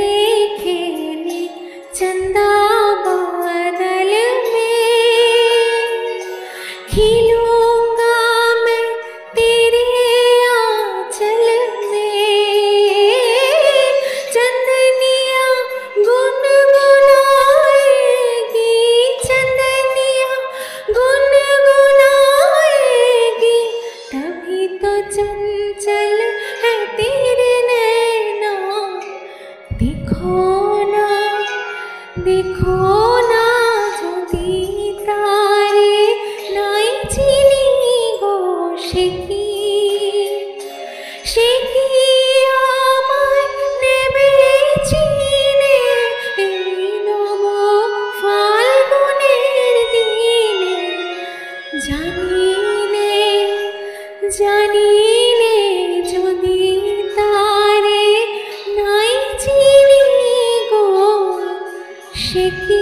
देखेंगे चंदा बादल में। खिलूंगा मैं तेरे आंचल में, चंदनिया गुनगुनाएगी, चंदनिया गुनगुनाएगी। तभी तो चंचल है तेरे नैना, देखो ना देखो ना যদি তারে নাই চিনি গো সে কি, সে কি আমায় নেবে চিনে এই নব ফাল্গুনের দিনে। জানিনে জানিনে যদি তারে নাই চিনি গো সে কি।